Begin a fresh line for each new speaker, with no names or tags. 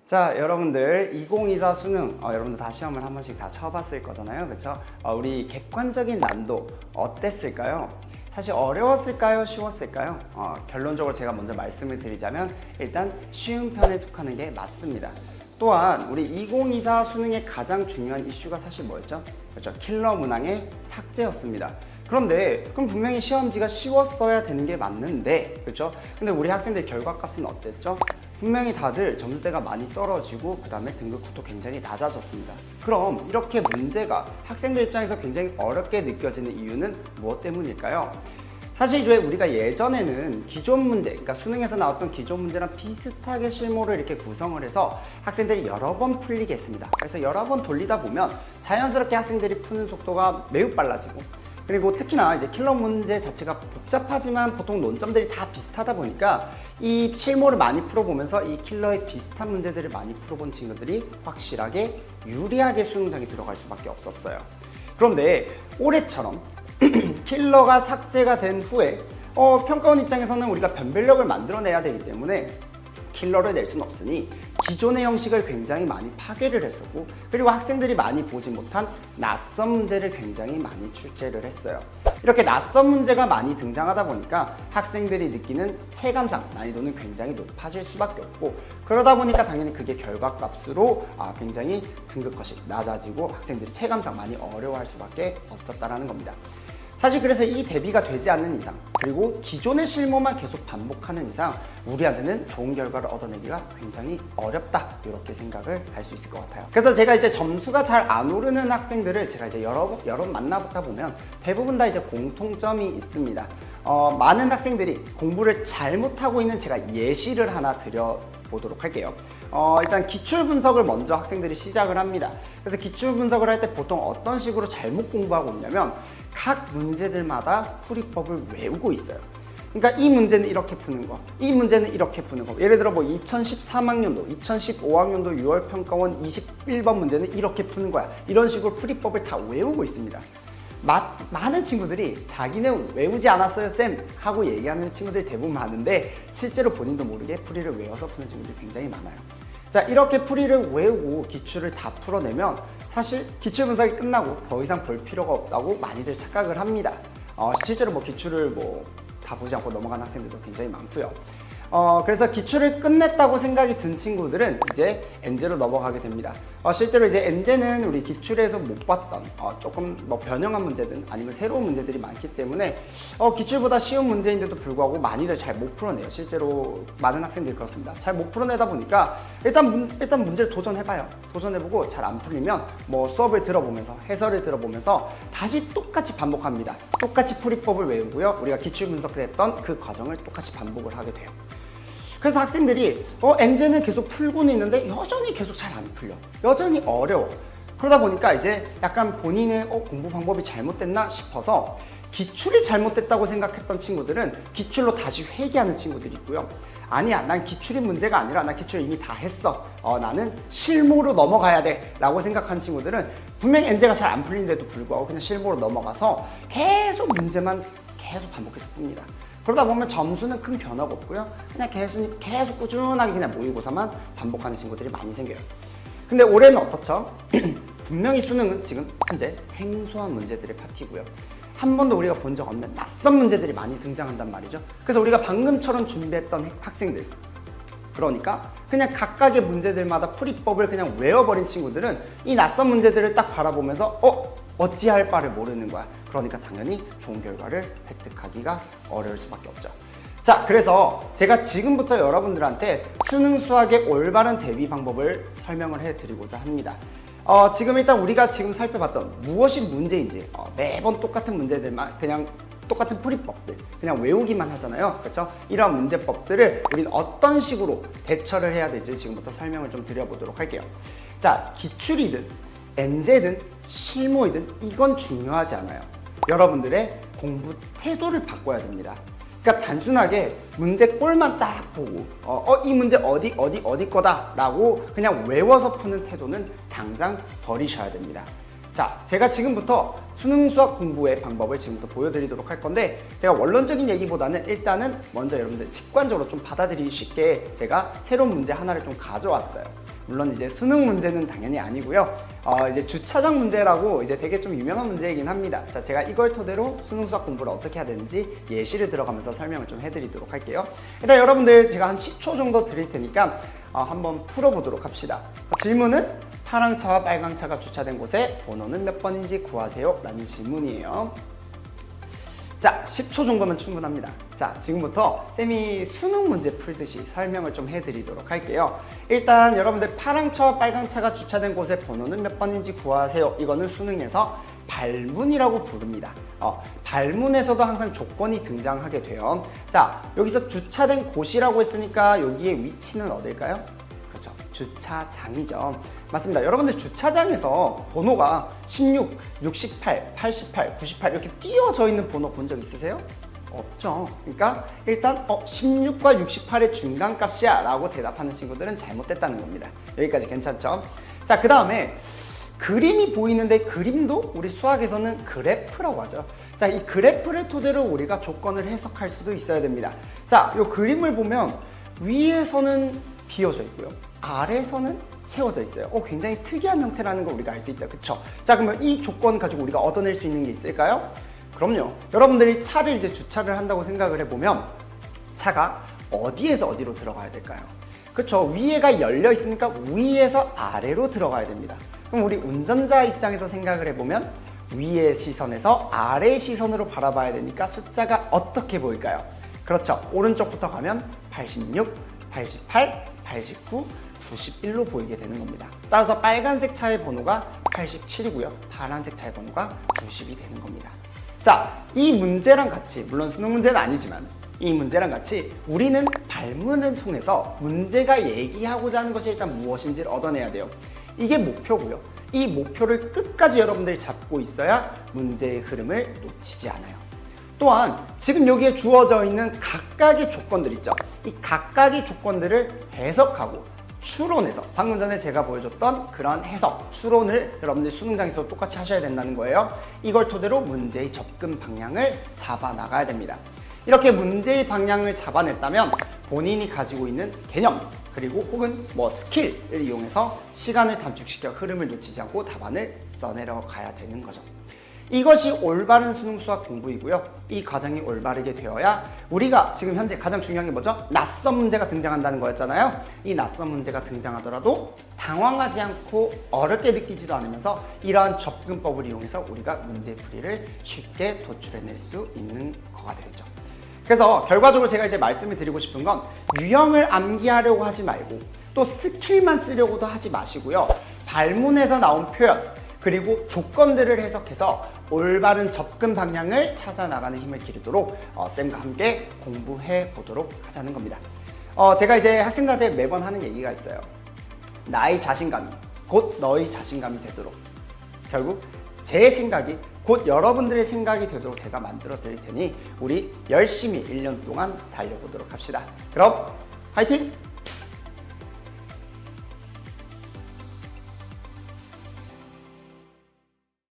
자, 여러분들 2024 수능 여러분들 다 시험을 한 번씩 다 쳐봤을 거잖아요, 그렇죠? 우리 객관적인 난도 어땠을까요? 사실 어려웠을까요? 쉬웠을까요? 결론적으로 제가 먼저 말씀을 드리자면 일단 쉬운 편에 속하는 게 맞습니다. 또한 우리 2024 수능의 가장 중요한 이슈가 사실 뭐였죠? 그렇죠, 킬러 문항의 삭제였습니다. 그런데 그럼 분명히 시험지가 쉬웠어야 되는 게 맞는데, 그렇죠? 근데 우리 학생들 결과값은 어땠죠? 분명히 다들 점수대가 많이 떨어지고 그 다음에 등급도 굉장히 낮아졌습니다. 그럼 이렇게 문제가 학생들 입장에서 굉장히 어렵게 느껴지는 이유는 무엇 때문일까요? 사실 이제 우리가 예전에는 기존 문제, 그러니까 수능에서 나왔던 기존 문제랑 비슷하게 실무를 이렇게 구성을 해서 학생들이 여러 번 풀리게 했습니다. 그래서 여러 번 돌리다 보면 자연스럽게 학생들이 푸는 속도가 매우 빨라지고, 그리고 특히나 이제 킬러 문제 자체가 복잡하지만 보통 논점들이 다 비슷하다 보니까 이 실무를 많이 풀어보면서 이 킬러의 비슷한 문제들을 많이 풀어본 친구들이 확실하게 유리하게 수능장에 들어갈 수밖에 없었어요. 그런데 올해처럼 킬러가 삭제가 된 후에 평가원 입장에서는 우리가 변별력을 만들어내야 되기 때문에 킬러를 낼 수는 없으니 기존의 형식을 굉장히 많이 파괴를 했었고, 그리고 학생들이 많이 보지 못한 낯선 문제를 굉장히 많이 출제를 했어요. 이렇게 낯선 문제가 많이 등장하다 보니까 학생들이 느끼는 체감상 난이도는 굉장히 높아질 수밖에 없고, 그러다 보니까 당연히 그게 결과값으로 굉장히 등급컷이 낮아지고 학생들이 체감상 많이 어려워할 수밖에 없었다라는 겁니다. 사실 그래서 이 대비가 되지 않는 이상, 그리고 기존의 실무만 계속 반복하는 이상 우리한테는 좋은 결과를 얻어내기가 굉장히 어렵다, 이렇게 생각을 할 수 있을 것 같아요. 그래서 제가 이제 점수가 잘 안 오르는 학생들을 제가 이제 여러 번 만나보다 보면 대부분 다 이제 공통점이 있습니다. 많은 학생들이 공부를 잘못하고 있는 제가 예시를 하나 드려보도록 할게요. 일단 기출 분석을 먼저 학생들이 시작을 합니다. 그래서 기출 분석을 할 때 보통 어떤 식으로 잘못 공부하고 있냐면 각 문제들마다 풀이법을 외우고 있어요. 그러니까 이 문제는 이렇게 푸는 거, 이 문제는 이렇게 푸는 거. 예를 들어 2013학년도, 2015학년도 6월 평가원 21번 문제는 이렇게 푸는 거야. 이런 식으로 풀이법을 다 외우고 있습니다. 많은 친구들이 자기는 외우지 않았어요 쌤 하고 얘기하는 친구들이 대부분 많은데, 실제로 본인도 모르게 풀이를 외워서 푸는 친구들이 굉장히 많아요. 자, 이렇게 풀이를 외우고 기출을 다 풀어내면 사실 기출 분석이 끝나고 더 이상 볼 필요가 없다고 많이들 착각을 합니다. 실제로 기출을 다 보지 않고 넘어가는 학생들도 굉장히 많고요. 그래서 기출을 끝냈다고 생각이 든 친구들은 이제 엔제로 넘어가게 됩니다. 실제로 이제 엔제는 우리 기출에서 못 봤던 조금 변형한 문제든 아니면 새로운 문제들이 많기 때문에 기출보다 쉬운 문제인데도 불구하고 많이들 잘 못 풀어내요. 실제로 많은 학생들이 그렇습니다. 잘 못 풀어내다 보니까 일단 문제를 도전해봐요. 도전해보고 잘 안 풀리면 수업을 들어보면서 해설을 들어보면서 다시 똑같이 반복합니다. 똑같이 풀이법을 외우고요. 우리가 기출 분석을 했던 그 과정을 똑같이 반복을 하게 돼요. 그래서 학생들이 엔제는 계속 풀고는 있는데 여전히 계속 잘 안 풀려. 여전히 어려워. 그러다 보니까 이제 약간 본인의 공부 방법이 잘못됐나 싶어서 기출이 잘못됐다고 생각했던 친구들은 기출로 다시 회귀하는 친구들이 있고요. 아니야, 난 기출이 문제가 아니라 나 기출 이미 다 했어. 나는 실무로 넘어가야 돼 라고 생각한 친구들은 분명히 엔제가 잘 안 풀리는데도 불구하고 그냥 실무로 넘어가서 계속 문제만 계속 반복해서 풉니다. 그러다 보면 점수는 큰 변화가 없고요. 그냥 계속 꾸준하게 그냥 모의고사만 반복하는 친구들이 많이 생겨요. 근데 올해는 어떻죠? 분명히 수능은 지금 현재 생소한 문제들의 파티고요. 한 번도 우리가 본 적 없는 낯선 문제들이 많이 등장한단 말이죠. 그래서 우리가 방금처럼 준비했던 학생들, 그러니까 그냥 각각의 문제들마다 풀이법을 그냥 외워버린 친구들은 이 낯선 문제들을 딱 바라보면서 어찌할 바를 모르는 거야. 그러니까 당연히 좋은 결과를 획득하기가 어려울 수밖에 없죠. 자, 그래서 제가 지금부터 여러분들한테 수능 수학의 올바른 대비 방법을 설명을 해드리고자 합니다. 지금 일단 우리가 지금 살펴봤던 무엇이 문제인지 매번 똑같은 문제들만 그냥 똑같은 풀이법들 그냥 외우기만 하잖아요. 그렇죠? 이러한 문제법들을 우리는 어떤 식으로 대처를 해야 될지 지금부터 설명을 좀 드려보도록 할게요. 자, 기출이든 엔제든 실무이든 이건 중요하지 않아요. 여러분들의 공부 태도를 바꿔야 됩니다. 그러니까 단순하게 문제 꼴만 딱 보고 이 문제 어디 거다 라고 그냥 외워서 푸는 태도는 당장 버리셔야 됩니다. 자, 제가 지금부터 수능 수학 공부의 방법을 지금부터 보여드리도록 할 건데, 제가 원론적인 얘기보다는 일단은 먼저 여러분들 직관적으로 좀 받아들이기 쉽게 제가 새로운 문제 하나를 좀 가져왔어요. 물론 이제 수능 문제는 당연히 아니고요. 이제 주차장 문제라고 이제 되게 좀 유명한 문제이긴 합니다. 자, 제가 이걸 토대로 수능 수학 공부를 어떻게 해야 되는지 예시를 들어가면서 설명을 좀 해드리도록 할게요. 일단 여러분들 제가 한 10초 정도 드릴 테니까 한번 풀어보도록 합시다. 질문은 파랑 차와 빨강 차가 주차된 곳에 번호는 몇 번인지 구하세요 라는 질문이에요. 자, 10초 정도면 충분합니다. 자, 지금부터 쌤이 수능 문제 풀듯이 설명을 좀 해드리도록 할게요. 일단 여러분들 파랑 차와 빨강 차가 주차된 곳의 번호는 몇 번인지 구하세요. 이거는 수능에서 발문이라고 부릅니다. 발문에서도 항상 조건이 등장하게 돼요. 자, 여기서 주차된 곳이라고 했으니까 여기에 위치는 어딜까요? 그렇죠. 주차장이죠. 맞습니다. 여러분들 주차장에서 번호가 16, 68, 88, 98 이렇게 띄어져 있는 번호 본 적 있으세요? 없죠. 그러니까 일단 16과 68의 중간값이야 라고 대답하는 친구들은 잘못됐다는 겁니다. 여기까지 괜찮죠? 자, 그 다음에 그림이 보이는데 그림도 우리 수학에서는 그래프라고 하죠. 자, 이 그래프를 토대로 우리가 조건을 해석할 수도 있어야 됩니다. 자, 이 그림을 보면 위에서는 비어져 있고요. 아래서는 채워져 있어요. 굉장히 특이한 형태라는 걸 우리가 알 수 있다. 그쵸? 자, 그러면 이 조건 가지고 우리가 얻어낼 수 있는 게 있을까요? 그럼요. 여러분들이 차를 이제 주차를 한다고 생각을 해보면 차가 어디에서 어디로 들어가야 될까요? 그쵸? 위에가 열려 있으니까 위에서 아래로 들어가야 됩니다. 그럼 우리 운전자 입장에서 생각을 해보면 위의 시선에서 아래의 시선으로 바라봐야 되니까 숫자가 어떻게 보일까요? 그렇죠. 오른쪽부터 가면 86, 88, 89, 91로 보이게 되는 겁니다. 따라서 빨간색 차의 번호가 87이고요. 파란색 차의 번호가 90이 되는 겁니다. 자, 이 문제랑 같이, 물론 수능 문제는 아니지만 이 문제랑 같이 우리는 발문을 통해서 문제가 얘기하고자 하는 것이 일단 무엇인지를 얻어내야 돼요. 이게 목표고요. 이 목표를 끝까지 여러분들이 잡고 있어야 문제의 흐름을 놓치지 않아요. 또한 지금 여기에 주어져 있는 각각의 조건들 있죠. 이 각각의 조건들을 해석하고 추론해서 방금 전에 제가 보여줬던 그런 해석, 추론을 여러분들 수능장에서 똑같이 하셔야 된다는 거예요. 이걸 토대로 문제의 접근 방향을 잡아 나가야 됩니다. 이렇게 문제의 방향을 잡아냈다면 본인이 가지고 있는 개념 그리고 혹은 스킬을 이용해서 시간을 단축시켜 흐름을 놓치지 않고 답안을 써내려 가야 되는 거죠. 이것이 올바른 수능 수학 공부이고요. 이 과정이 올바르게 되어야 우리가 지금 현재 가장 중요한 게 뭐죠? 낯선 문제가 등장한다는 거였잖아요. 이 낯선 문제가 등장하더라도 당황하지 않고 어렵게 느끼지도 않으면서 이러한 접근법을 이용해서 우리가 문제풀이를 쉽게 도출해낼 수 있는 거가 되겠죠. 그래서 결과적으로 제가 이제 말씀을 드리고 싶은 건 유형을 암기하려고 하지 말고 또 스킬만 쓰려고도 하지 마시고요. 발문에서 나온 표현 그리고 조건들을 해석해서 올바른 접근 방향을 찾아 나가는 힘을 기르도록 쌤과 함께 공부해 보도록 하자는 겁니다. 제가 이제 학생들한테 매번 하는 얘기가 있어요. 나의 자신감이 곧 너의 자신감이 되도록 결국 제 생각이 곧 여러분들의 생각이 되도록 제가 만들어 드릴 테니 우리 열심히 1년 동안 달려보도록 합시다. 그럼 화이팅!